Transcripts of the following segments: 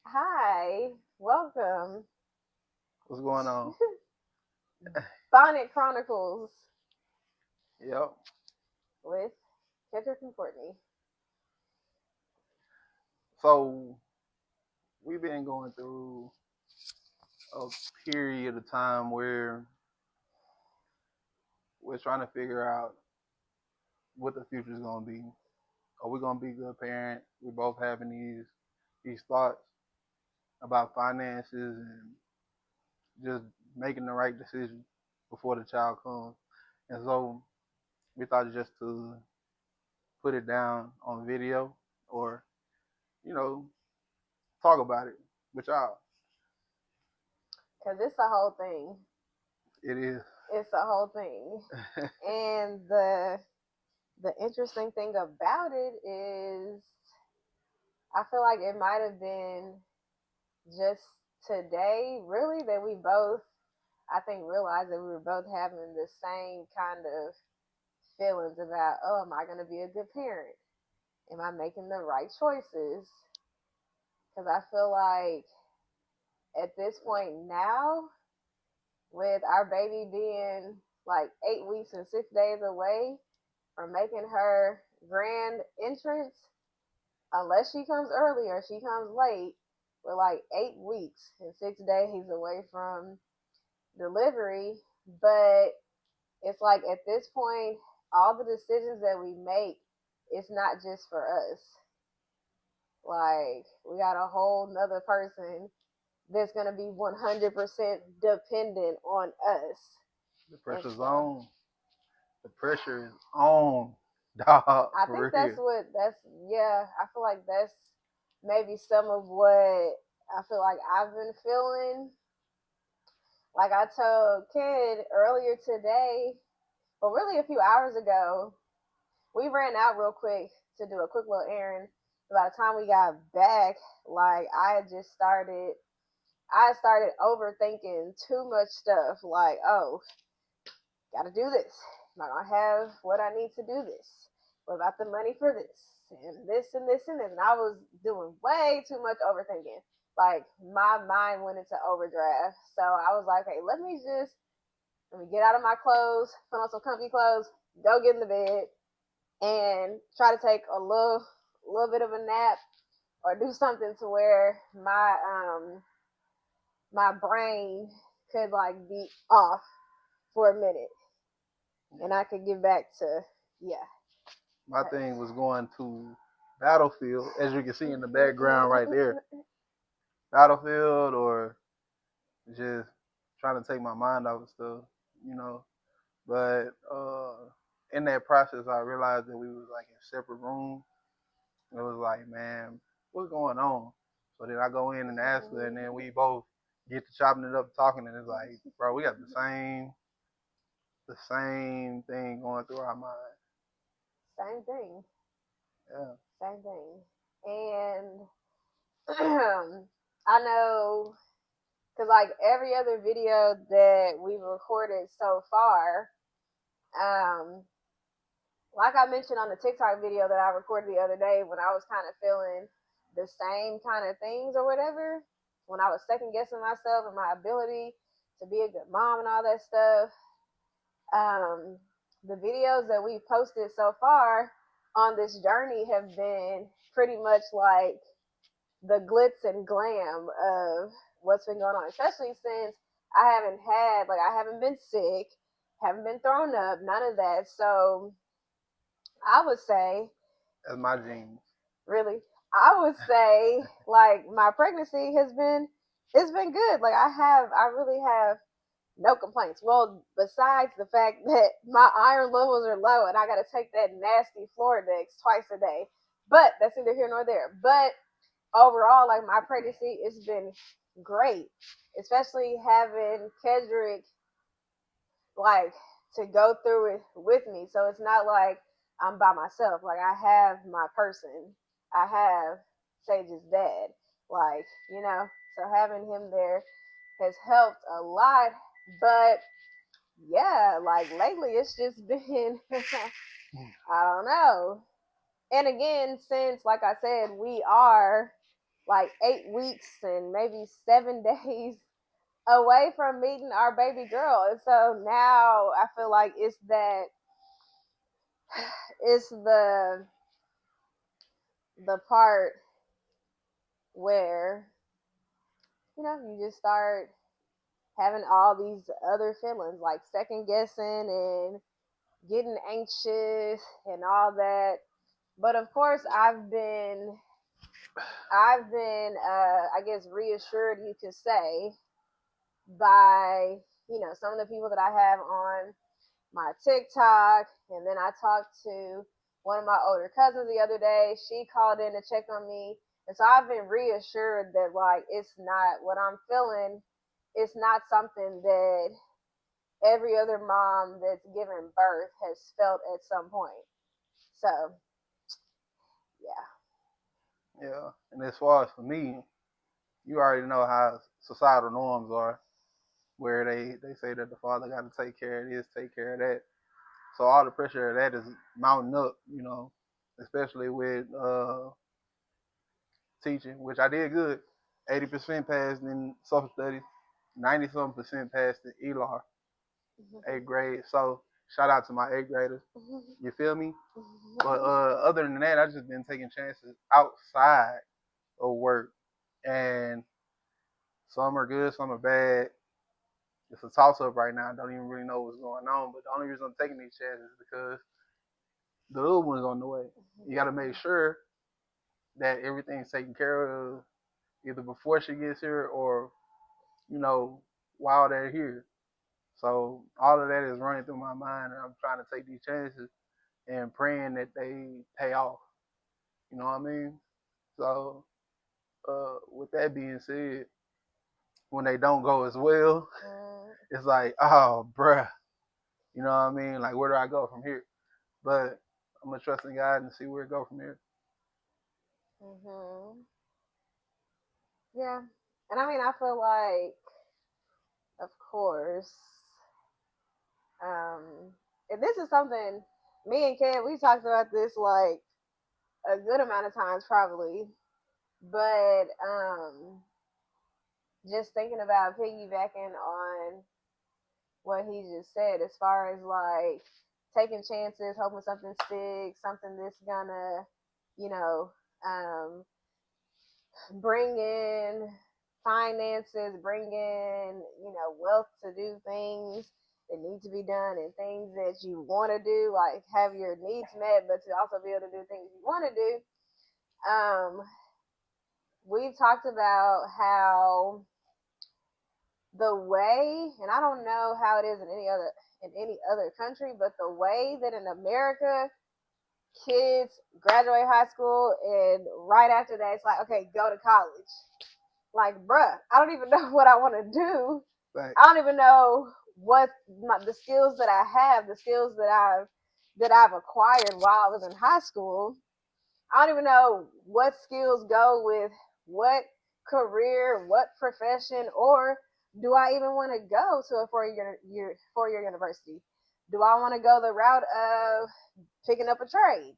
Hi, welcome. What's going on? Bonnet Chronicles Yep. with Kendrick and Courtney. So we've been going through a period of time where we're trying to figure out what the future is gonna be. Are we gonna be good parents? We're both having these thoughts about finances and just making the right decision before the child comes. And so we thought just to put it down on video or, you know, talk about it with y'all. Because it's a whole thing. It is. It's a whole thing. And the interesting thing about it is I feel like it might have been just today, really, that we both, I think, realized that we were both having the same kind of feelings about, oh, am I going to be a good parent? Am I making the right choices? Because I feel like at this point now, with our baby being like 8 weeks and 6 days away from making her grand entrance, unless she comes early or she comes late, we're like 8 weeks and 6 days away from delivery. But it's like at this point, all the decisions that we make, it's not just for us. Like, we got a whole nother person that's going to be 100% dependent on us. The pressure's on. The pressure is on, dog. I For think real. yeah, I feel like that's maybe some of what I feel like I've been feeling. Like I told Kid earlier today, but really a few hours ago, we ran out real quick to do a quick little errand. By the time we got back, like I started overthinking too much stuff. Like, oh, gotta do this. Am I gonna have what I need to do this? What about the money for this? And this and this and this. And I was doing way too much overthinking. Like my mind went into overdrive. So I was like, hey, let me get out of my clothes, put on some comfy clothes, go get in the bed, and try to take a little bit of a nap or do something to where my brain could like be off for a minute and I could get back to yeah. My thing was going to Battlefield, as you can see in the background right there. Battlefield or just trying to take my mind off of stuff, you know. But in that process, I realized that we was like in separate rooms. It was like, man, what's going on? So then I go in and ask her, and then we both get to chopping it up, talking, and it's like, bro, we got the same thing going through our mind. Same thing. Yeah. Same thing. And I know because like every other video that we've recorded so far, um, like I mentioned on the TikTok video that I recorded the other day when I was kind of feeling the same kind of things or whatever, when I was second guessing myself and my ability to be a good mom and all that stuff, um, the videos that we posted so far on this journey have been pretty much like the glitz and glam of what's been going on, especially since I haven't been sick, haven't been thrown up, none of that. So I would say, That's my genes. really, I would say like my pregnancy it's been good. Like I really have no complaints. Well, besides the fact that my iron levels are low and I got to take that nasty Floradex twice a day, but that's neither here nor there. But overall, like my pregnancy, it's been great, especially having Kedrick like to go through it with me. So it's not like I'm by myself. Like I have my person. I have Sage's dad. Like, you know, so having him there has helped a lot. But yeah, like lately it's just been I don't know. And again, since like I said, we are like 8 weeks and maybe 7 days away from meeting our baby girl. And so now I feel like it's the part where, you just start having all these other feelings like second guessing and getting anxious and all that. But of course, I've been I guess reassured, you could say, by some of the people that I have on my TikTok. And then I talked to one of my older cousins the other day. She called in to check on me. And so I've been reassured that, like, it's not what I'm feeling. It's not something that every other mom that's given birth has felt at some point. So, yeah. Yeah. And as far as for me, you already know how societal norms are, where they say that the father got to take care of this, take care of that. So all the pressure of that is mounting up, especially with teaching, which I did good. 80% passed in social studies, 90 something percent passed in ELAR, 8th grade. So shout out to my 8th graders. You feel me? But other than that, I just been taking chances outside of work, and some are good, some are bad. It's a toss up right now. I don't even really know what's going on. But the only reason I'm taking these chances is because the little one's on the way. You got to make sure that everything's taken care of either before she gets here or, while they're here. So all of that is running through my mind, and I'm trying to take these chances and praying that they pay off. You know what I mean? So with that being said, when they don't go as well, it's like, oh, bruh. You know what I mean? Like, where do I go from here? But I'm gonna trust in God and see where it go from here. Yeah. And I mean, I feel like, of course, and this is something me and Ken, we talked about this like a good amount of times probably. But just thinking about piggybacking on what he just said, as far as like taking chances, hoping something sticks, something that's gonna, you know, um, bring in finances, bring in, wealth to do things that need to be done and things that you want to do, like have your needs met, but to also be able to do things you want to do. Um, we've talked about how the way, and I don't know how it is in any other country, but the way that in America kids graduate high school and right after that it's like, okay, go to college. Like, bruh, I don't even know what I want to do. Right. I don't even know what the skills that I have, the skills that I've acquired while I was in high school. I don't even know what skills go with what career, what profession, or do I even want to go to a four-year university? Do I want to go the route of picking up a trade,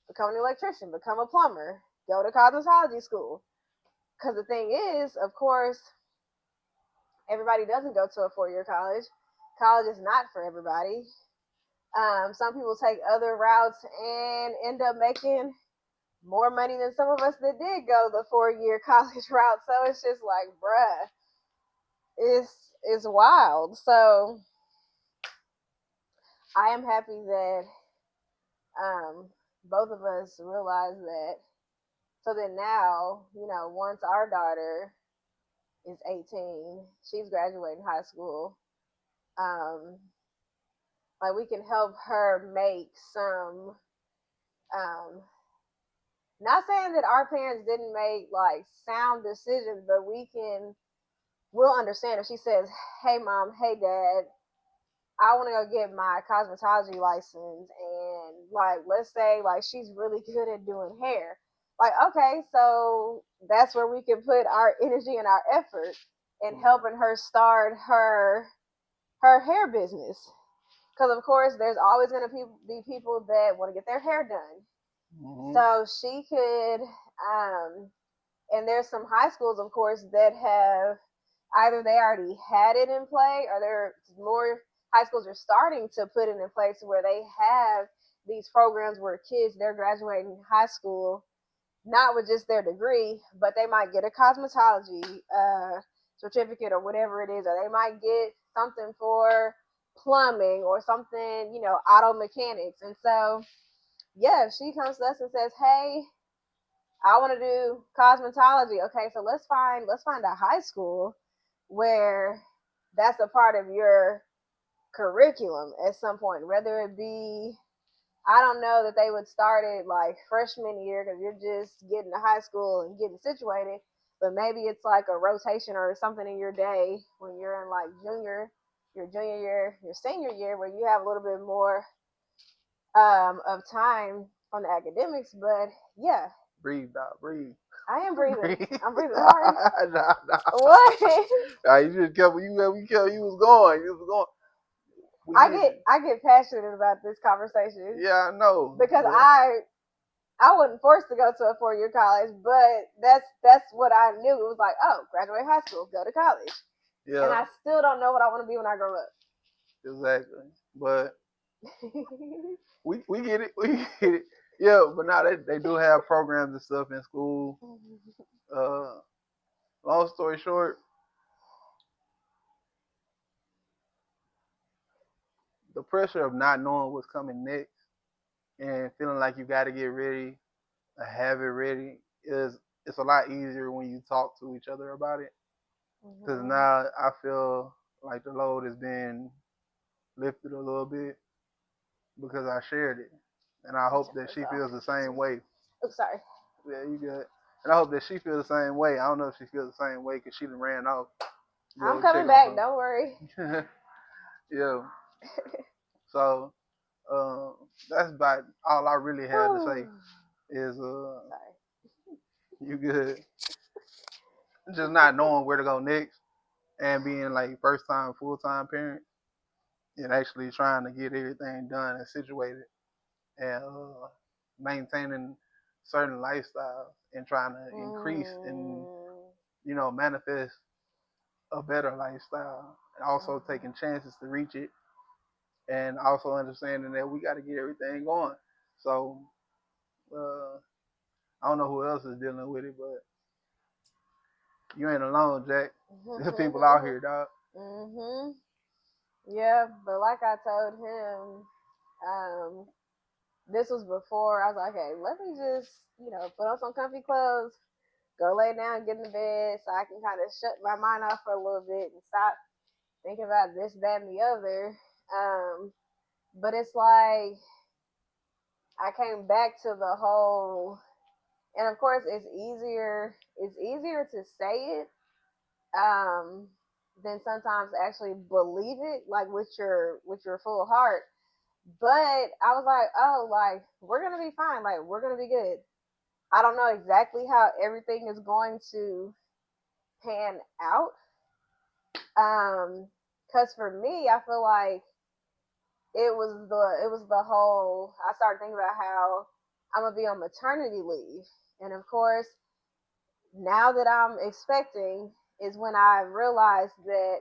become an electrician, become a plumber, go to cosmetology school? Because the thing is, of course, everybody doesn't go to a four-year college. College is not for everybody. Some people take other routes and end up making more money than some of us that did go the four-year college route. So it's just like, bruh, it's wild. So I am happy that both of us realize that. So that now, once our daughter is 18, she's graduating high school. Um, like we can help her make some. Not saying that our parents didn't make like sound decisions, but we'll understand if she says, "Hey, mom, hey, dad, I want to go get my cosmetology license," and like, let's say like she's really good at doing hair. Like, okay, so that's where we can put our energy and our effort in helping her start her hair business. Because of course, there's always going to be people that want to get their hair done. Mm-hmm. So she could, and there's some high schools, of course, that have either they already had it in play, or there more high schools are starting to put it in place where they have these programs where kids they're graduating high school not with just their degree, but they might get a cosmetology certificate or whatever it is, or they might get something for plumbing or something, auto mechanics. And so, yeah, she comes to us and says, "Hey, I want to do cosmetology." Okay, so let's find a high school where that's a part of your curriculum at some point, whether it be I don't know that they would start it like freshman year because you're just getting to high school and getting situated. But maybe it's like a rotation or something in your day when you're in like your junior year, your senior year, where you have a little bit more of time from the academics. But yeah, Breathe, dog. Breathe. I am breathing. Breathe. I'm breathing hard. Nah. What? You just kept you was going. You was going. I get passionate about this conversation. Yeah, I know. Because I wasn't forced to go to a 4-year college, but that's what I knew. It was like, oh, graduate high school, go to college. Yeah. And I still don't know what I want to be when I grow up. Exactly. But we get it. We get it. Yeah, but now they do have programs and stuff in school. Long story short, the pressure of not knowing what's coming next and feeling like you got to get ready, or have it ready, it's a lot easier when you talk to each other about it. Because now I feel like the load has been lifted a little bit because I shared it, and I hope that she feels the same way. Oops, sorry. Yeah, you good. And I hope that she feels the same way. I don't know if she feels the same way because she done ran off. I'm coming back. Don't worry. Yeah. So that's about all I really had to say. Is sorry. You good? Just not knowing where to go next and being like first time full time parent and actually trying to get everything done and situated and maintaining certain lifestyles and trying to increase and manifest a better lifestyle and also taking chances to reach it and also understanding that we got to get everything going. So I don't know who else is dealing with it, but you ain't alone, Jack. There's people out here, dog. Yeah, but like I told him, this was before I was like, hey, let me just, put on some comfy clothes, go lay down, get in the bed so I can kind of shut my mind off for a little bit and stop thinking about this, that, and the other. But it's like I came back to the whole, and of course it's easier to say it than sometimes actually believe it, like with your full heart. But I was like, oh, like we're gonna be fine, like we're gonna be good. I don't know exactly how everything is going to pan out. Cause for me, I feel like it was the whole. I started thinking about how I'm gonna be on maternity leave, and of course, now that I'm expecting is when I realized that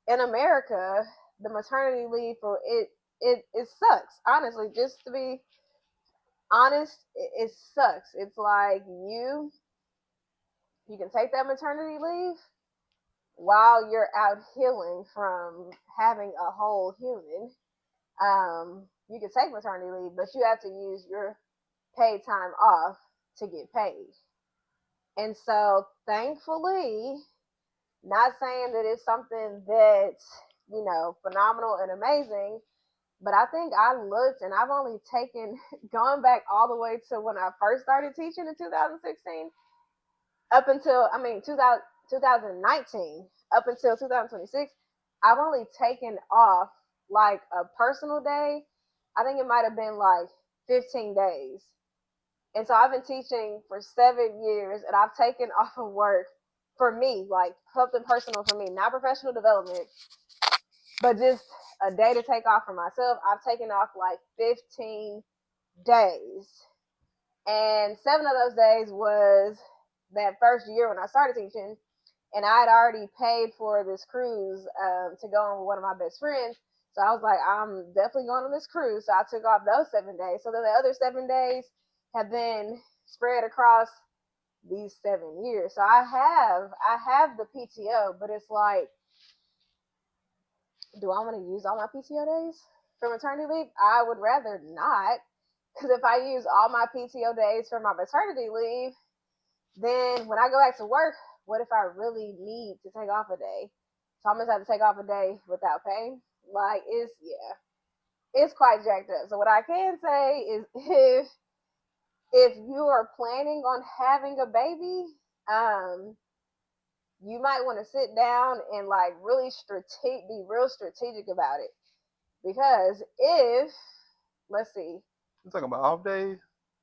in America, the maternity leave for it sucks. Honestly, just to be honest, it sucks. It's like you can take that maternity leave while you're out healing from having a whole human. You can take maternity leave, but you have to use your paid time off to get paid. And so, thankfully, not saying that it's something that's, phenomenal and amazing, but I think I looked and I've only taken, going back all the way to when I first started teaching in 2016, up until, 2019, up until 2026, I've only taken off like a personal day. I think it might have been like 15 days. And so I've been teaching for 7 years and I've taken off of work for me, like something personal for me, not professional development, but just a day to take off for myself. I've taken off like 15 days. And 7 of those days was that first year when I started teaching, and I had already paid for this cruise to go on with one of my best friends. So I was like, I'm definitely going on this cruise. So I took off those 7 days. So then the other 7 days have been spread across these 7 years. So I have the PTO, but it's like, do I want to use all my PTO days for maternity leave? I would rather not, because if I use all my PTO days for my maternity leave, then when I go back to work, what if I really need to take off a day? So I'm gonna have to take off a day without pay. Like it's quite jacked up. So what I can say is if you are planning on having a baby, you might want to sit down and like really be real strategic about it. Because if, let's see, You talking about off days?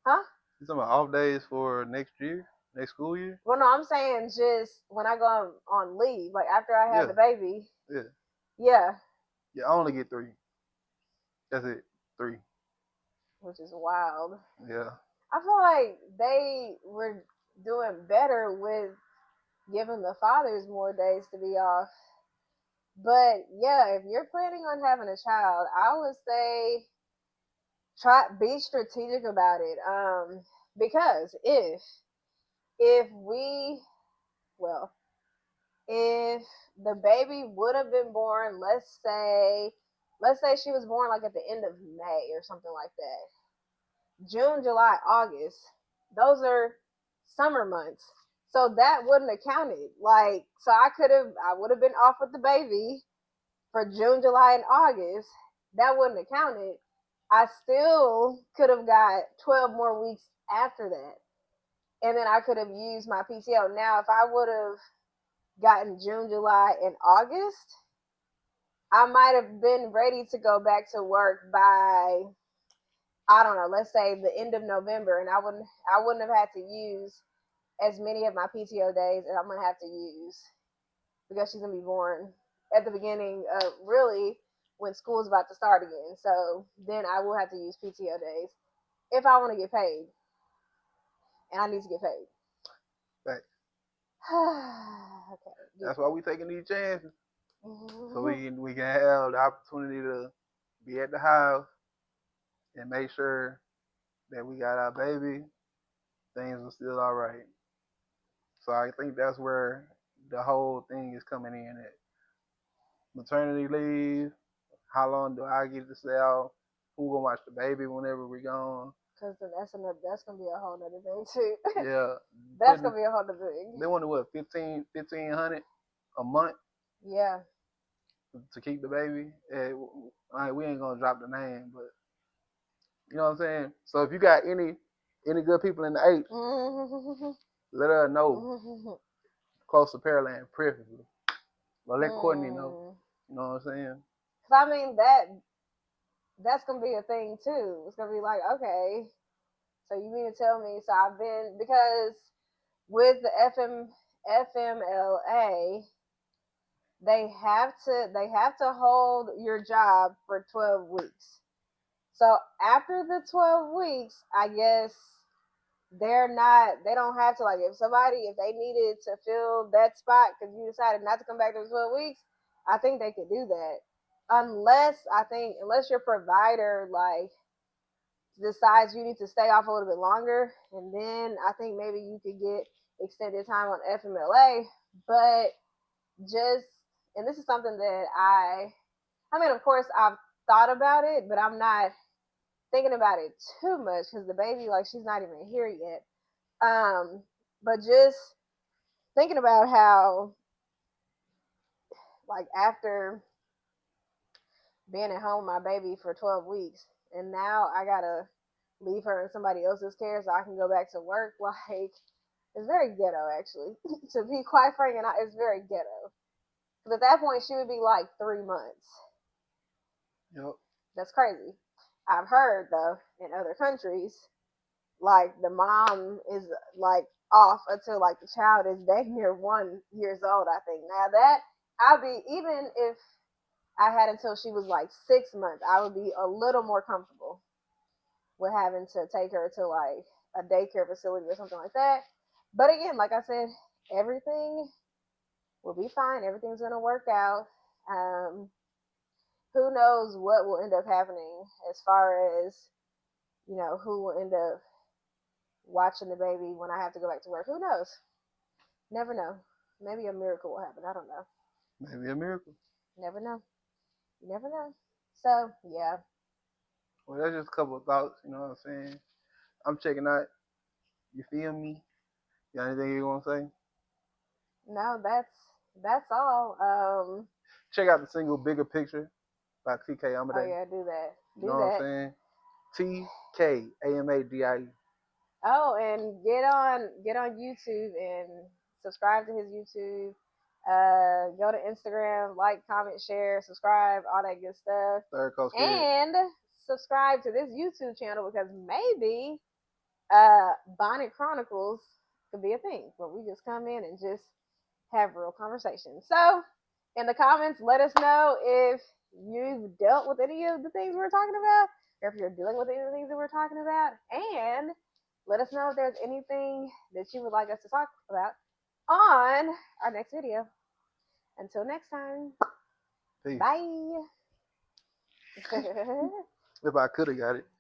huh? You talking about off days for next year, next school year? Well, no, I'm saying just when I go on leave, like after I have Yeah. the baby. Yeah. Yeah, Yeah, I only get 3. That's it. 3. which is wild. Yeah. I feel like they were doing better with giving the fathers more days to be off. But yeah, if you're planning on having a child, I would say be strategic about it. Because if we well, if the baby would have been born, let's say she was born like at the end of May or something like that. June, July, August, those are summer months. So that wouldn't have counted. Like, so I would have been off with the baby for June, July, and August. That wouldn't have counted. I still could have got 12 more weeks after that. And then I could have used my PTO. Now, if I would have gotten June, July, and August, I might have been ready to go back to work by, I don't know, let's say the end of November, and I wouldn't have had to use as many of my PTO days as I'm gonna have to use because she's gonna be born at the beginning of really when school's about to start again. So then I will have to use PTO days if I want to get paid, and I need to get paid. Right. Okay. That's why we taking these chances. Mm-hmm. So we can have the opportunity to be at the house and make sure that we got our baby, things are still all right. So I think that's where the whole thing is coming in at maternity leave. How long do I get to stay out? Who gonna watch the baby whenever we gone? Because that's gonna be a whole other thing too. Yeah, That's gonna be a whole other thing. They wanted what 1,500 a month. Yeah. To keep the baby. We ain't gonna drop the name, but you know what I'm saying. So if you got any good people in the H, let us know. Close to Pearland, preferably. But let Courtney know. You know what I'm saying? Cause I mean that's gonna be a thing too. It's gonna be like, okay, so you mean to tell me? So I've been because with the FMLA, they have to hold your job for 12 weeks. So after the 12 weeks, I guess they don't have to, like, if they needed to fill that spot because you decided not to come back to the 12 weeks, I think they could do that. Unless your provider like decides you need to stay off a little bit longer, and then I think maybe you could get extended time on FMLA. But just, and this is something that I mean, of course, I've thought about it, but I'm not thinking about it too much because the baby, like, she's not even here yet. But just thinking about how, like, after being at home with my baby for 12 weeks, and now I gotta leave her in somebody else's care so I can go back to work, like, it's very ghetto, actually. To be quite frank, and it's very ghetto. Because at that point, she would be like 3 months. Yep. That's crazy. I've heard, though, in other countries, like, the mom is, like, off until, like, the child is dang near 1 years old, I think. Now, that, even if I had until she was, like, 6 months, I would be a little more comfortable with having to take her to, like, a daycare facility or something like that. But again, like I said, everything will be fine. Everything's gonna work out. Um, who knows what will end up happening as far as who will end up watching the baby when I have to go back to work. Who knows? Never know. Maybe a miracle will happen. I don't know. Maybe a miracle. Never know. You never know. So yeah. Well, that's just a couple of thoughts. You know what I'm saying? I'm checking out. You feel me? Got anything you want to say? No, that's all. Check out the single "Bigger Picture" by TK Oh Amadei. yeah, do that. You Do know that. what I'm saying? TK Amadei. Oh, and get on YouTube and subscribe to his YouTube. Go to Instagram, like, comment, share, subscribe, all that good stuff. Third Coast Kid. And subscribe to this YouTube channel because maybe Bonnet Chronicles could be a thing where we just come in and just have real conversations. So in the comments, let us know if you've dealt with any of the things we're talking about, or if you're dealing with any of the things that we're talking about, and let us know if there's anything that you would like us to talk about on our next video. Until next time, Peace. bye. If I could have got it.